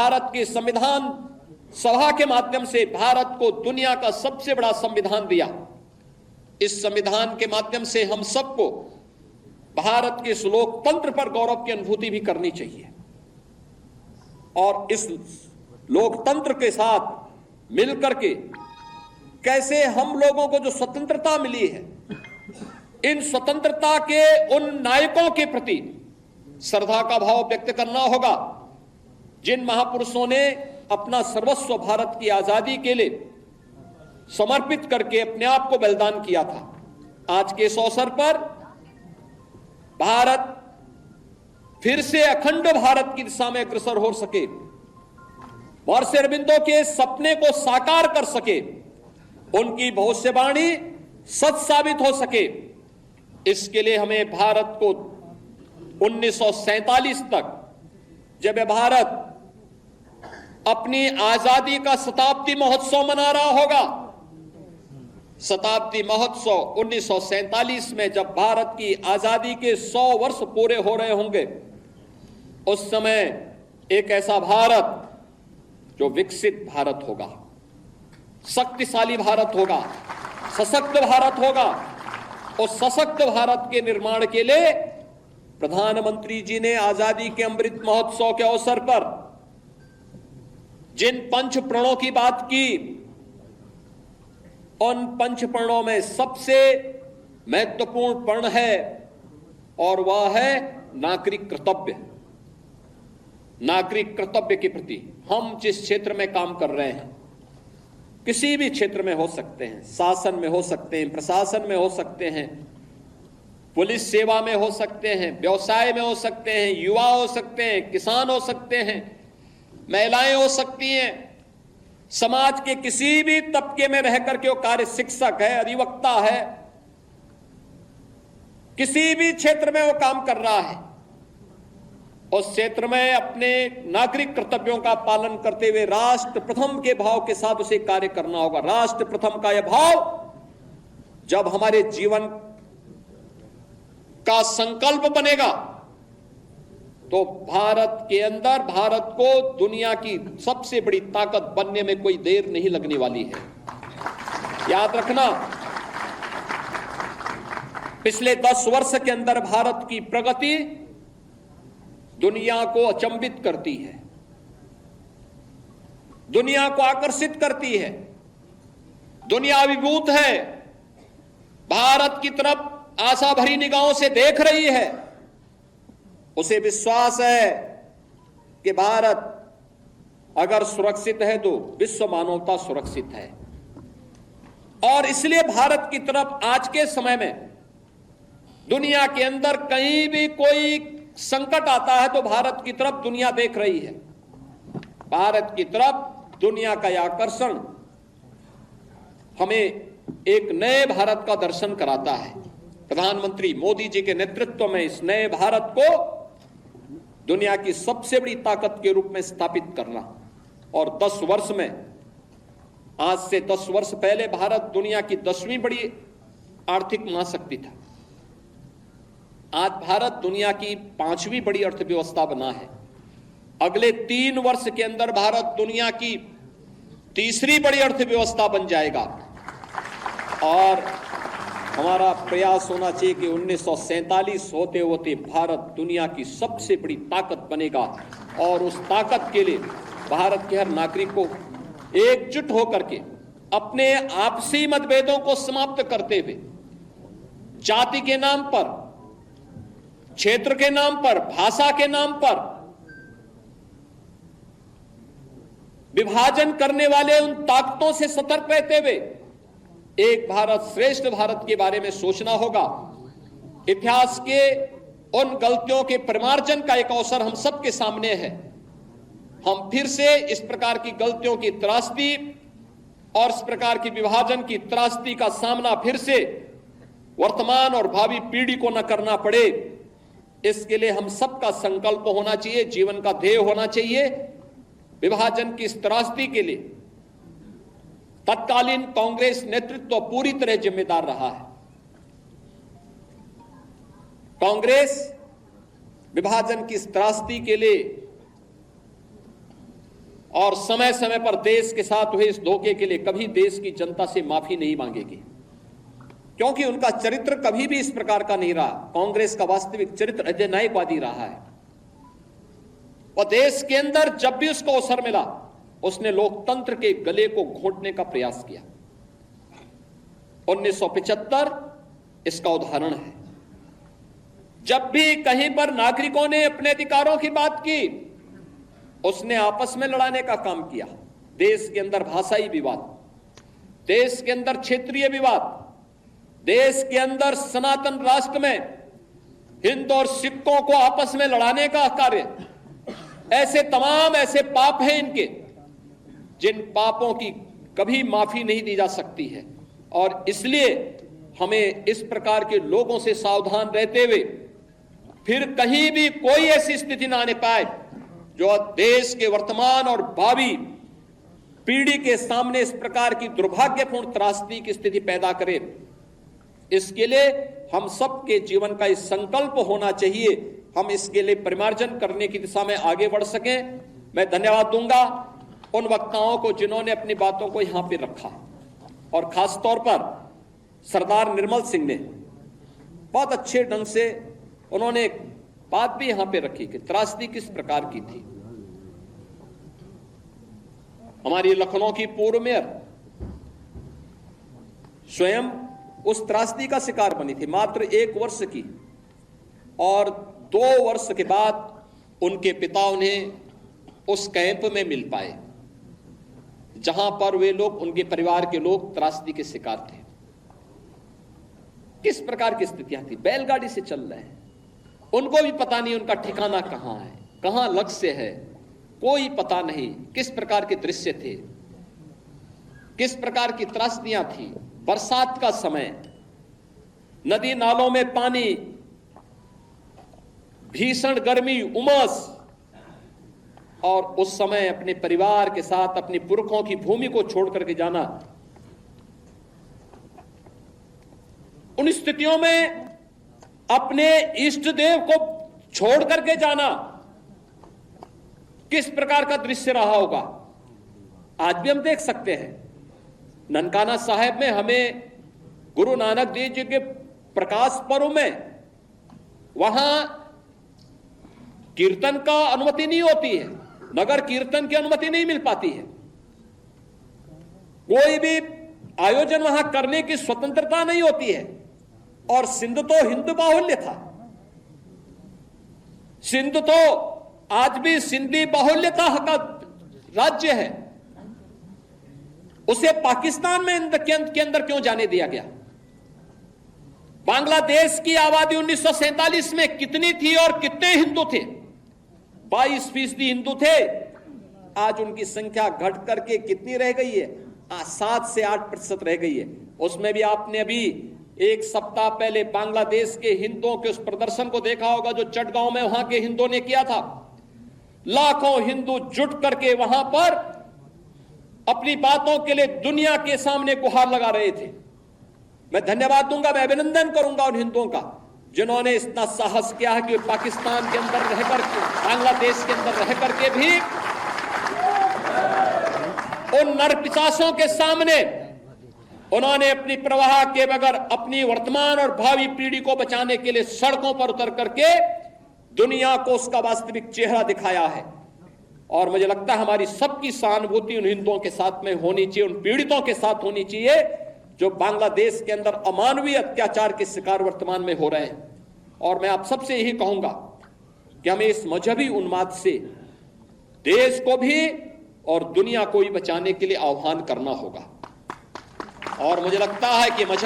भारत के संविधान सभा के माध्यम से भारत को दुनिया का सबसे बड़ा संविधान दिया। इस संविधान के माध्यम से हम सबको भारत के इस लोकतंत्र पर गौरव की अनुभूति भी करनी चाहिए और इस लोकतंत्र के साथ मिलकर के कैसे हम लोगों को जो स्वतंत्रता मिली है, इन स्वतंत्रता के उन नायकों के प्रति श्रद्धा का भाव व्यक्त करना होगा जिन महापुरुषों ने अपना सर्वस्व भारत की आजादी के लिए समर्पित करके अपने आप को बलिदान किया था। आज के इस अवसर पर भारत फिर से अखंड भारत की दिशा में अग्रसर हो सके, महर्षि अरबिंदो के सपने को साकार कर सके, उनकी भविष्यवाणी सच साबित हो सके, इसके लिए हमें भारत को 1947 तक जब भारत अपनी आजादी का शताब्दी महोत्सव मना रहा होगा, शताब्दी महोत्सव 1947 में जब भारत की आजादी के 100 वर्ष पूरे हो रहे होंगे, उस समय एक ऐसा भारत जो विकसित भारत होगा, शक्तिशाली भारत होगा, सशक्त भारत होगा। और सशक्त भारत के निर्माण के लिए प्रधानमंत्री जी ने आजादी के अमृत महोत्सव के अवसर पर जिन पंच प्रणों की बात की, उन पंच प्रणों में सबसे महत्वपूर्ण प्रण है और वह है नागरिक कर्तव्य। नागरिक कर्तव्य के प्रति हम जिस क्षेत्र में काम कर रहे हैं, किसी भी क्षेत्र में हो सकते हैं, शासन में हो सकते हैं, प्रशासन में हो सकते हैं, पुलिस सेवा में हो सकते हैं, व्यवसाय में हो सकते हैं, युवा हो सकते हैं, किसान हो सकते हैं, महिलाएं हो सकती हैं, समाज के किसी भी तबके में रहकर के वो कार्य, शिक्षक है, अधिवक्ता है, किसी भी क्षेत्र में वो काम कर रहा है, उस क्षेत्र में अपने नागरिक कर्तव्यों का पालन करते हुए राष्ट्र प्रथम के भाव के साथ उसे कार्य करना होगा। राष्ट्र प्रथम का यह भाव जब हमारे जीवन का संकल्प बनेगा तो भारत के अंदर भारत को दुनिया की सबसे बड़ी ताकत बनने में कोई देर नहीं लगने वाली है। याद रखना, पिछले 10 वर्ष के अंदर भारत की प्रगति दुनिया को अचंभित करती है, दुनिया को आकर्षित करती है। दुनिया अभिभूत है, भारत की तरफ आशा भरी निगाहों से देख रही है। उसे विश्वास है कि भारत अगर सुरक्षित है तो विश्व मानवता सुरक्षित है। और इसलिए भारत की तरफ आज के समय में दुनिया के अंदर कहीं भी कोई संकट आता है तो भारत की तरफ दुनिया देख रही है। भारत की तरफ दुनिया का यह आकर्षण हमें एक नए भारत का दर्शन कराता है। प्रधानमंत्री मोदी जी के नेतृत्व में इस नए भारत को दुनिया की सबसे बड़ी ताकत के रूप में स्थापित करना, और 10 वर्ष में, आज से 10 वर्ष पहले भारत दुनिया की 10वीं बड़ी आर्थिक महाशक्ति था। आज भारत दुनिया की 5वीं बड़ी अर्थव्यवस्था बना है। अगले 3 वर्ष के अंदर भारत दुनिया की 3री बड़ी अर्थव्यवस्था बन जाएगा। और हमारा प्रयास होना चाहिए कि 1947 होते होते भारत दुनिया की सबसे बड़ी ताकत बनेगा, और उस ताकत के लिए भारत के हर नागरिक को एकजुट होकर के अपने आपसी मतभेदों को समाप्त करते हुए जाति के नाम पर, क्षेत्र के नाम पर, भाषा के नाम पर विभाजन करने वाले उन ताकतों से सतर्क रहते हुए एक भारत श्रेष्ठ भारत के बारे में सोचना होगा। इतिहास के उन गलतियों के परिमार्जन का एक अवसर हम सबके सामने है। हम फिर से इस प्रकार की गलतियों की त्रासदी और इस प्रकार की विभाजन की त्रासदी का सामना फिर से वर्तमान और भावी पीढ़ी को न करना पड़े, इसके लिए हम सबका संकल्प होना चाहिए, जीवन का ध्येय होना चाहिए। विभाजन की इस त्रासदी के लिए तत्कालीन कांग्रेस नेतृत्व पूरी तरह जिम्मेदार रहा है। कांग्रेस विभाजन की इस त्रासदी के लिए और समय समय पर देश के साथ हुए इस धोखे के लिए कभी देश की जनता से माफी नहीं मांगेगी, क्योंकि उनका चरित्र कभी भी इस प्रकार का नहीं रहा। कांग्रेस का वास्तविक चरित्र अधिनायकवादी रहा है और देश के अंदर जब भी उसको अवसर मिला उसने लोकतंत्र के गले को घोंटने का प्रयास किया। 1975 इसका उदाहरण है। जब भी कहीं पर नागरिकों ने अपने अधिकारों की बात की उसने आपस में लड़ाने का काम किया। देश के अंदर भाषाई विवाद, देश के अंदर क्षेत्रीय विवाद, देश के अंदर सनातन राष्ट्र में हिंदू और सिखों को आपस में लड़ाने का कार्य, ऐसे तमाम ऐसे पाप हैं इनके जिन पापों की कभी माफी नहीं दी जा सकती है। और इसलिए हमें इस प्रकार के लोगों से सावधान रहते हुए फिर कहीं भी कोई ऐसी स्थिति ना आने पाए जो देश के वर्तमान और भावी पीढ़ी के सामने इस प्रकार की दुर्भाग्यपूर्ण त्रासदी की स्थिति पैदा करे। इसके लिए हम सबके जीवन का इस संकल्प होना चाहिए, हम इसके लिए परिमार्जन करने की दिशा में आगे बढ़ सकें। मैं धन्यवाद दूंगा उन वक्ताओं को जिन्होंने अपनी बातों को यहां पे रखा, और खासतौर पर सरदार निर्मल सिंह ने बहुत अच्छे ढंग से उन्होंने एक बात भी यहां पे रखी कि त्रासदी किस प्रकार की थी। हमारी लखनऊ की पूर्व मेयर स्वयं उस त्रासदी का शिकार बनी थी, मात्र 1 वर्ष की, और 2 वर्ष के बाद उनके पिता उन्हें उस कैंप में मिल पाए जहां पर वे लोग, उनके परिवार के लोग त्रासदी के शिकार थे। किस प्रकार की स्थितियां थी, बैलगाड़ी से चल रहे हैं, उनको भी पता नहीं उनका ठिकाना कहां है, कहां लक्ष्य है, कोई पता नहीं। किस प्रकार के दृश्य थे, किस प्रकार की त्रासदियां थी। बरसात का समय, नदी नालों में पानी, भीषण गर्मी, उमस, और उस समय अपने परिवार के साथ अपने पुरखों की भूमि को छोड़ करके जाना। उन स्थितियों में अपने इष्ट देव को छोड़ करके जाना किस प्रकार का दृश्य रहा होगा, आज भी हम देख सकते हैं। ननकाना साहिब में हमें गुरु नानक देव जी के प्रकाश पर्व में वहां कीर्तन का अनुमति नहीं होती है, नगर कीर्तन की अनुमति नहीं मिल पाती है, कोई भी आयोजन वहां करने की स्वतंत्रता नहीं होती है। और सिंध तो हिंदू बाहुल्य था, सिंध तो आज भी सिंधी बाहुल्यता का राज्य है, उसे पाकिस्तान में के अंदर क्यों जाने दिया गया। बांग्लादेश की आबादी 1947 में कितनी थी और कितने हिंदू थे, 22% हिंदू थे। आज उनकी संख्या घट करके कितनी रह गई है, 7 से 8% रह गई है। उसमें भी आपने अभी 1 सप्ताह पहले बांग्लादेश के हिंदुओं के उस प्रदर्शन को देखा होगा जो चटगांव में वहां के हिंदुओं ने किया था। लाखों हिंदू जुट करके वहां पर अपनी बातों के लिए दुनिया के सामने गुहार लगा रहे थे। मैं धन्यवाद दूंगा, मैं अभिनंदन करूंगा उन हिंदुओं का जिन्होंने इतना साहस किया है कि पाकिस्तान के अंदर रहकर, बांग्लादेश के अंदर रह करके भी उन नरपिशाचों के सामने उन्होंने अपनी प्रवाह के बगैर अपनी वर्तमान और भावी पीढ़ी को बचाने के लिए सड़कों पर उतर करके दुनिया को उसका वास्तविक चेहरा दिखाया है। और मुझे लगता है हमारी सबकी सहानुभूति उन हिंदुओं के साथ में होनी चाहिए, उन पीड़ितों के साथ होनी चाहिए जो बांग्लादेश के अंदर अमानवीय अत्याचार के शिकार वर्तमान में हो रहे हैं। और मैं आप सबसे यही कहूंगा कि हमें इस मजहबी उन्माद से देश को भी और दुनिया को भी बचाने के लिए आह्वान करना होगा। और मुझे लगता है कि मजहब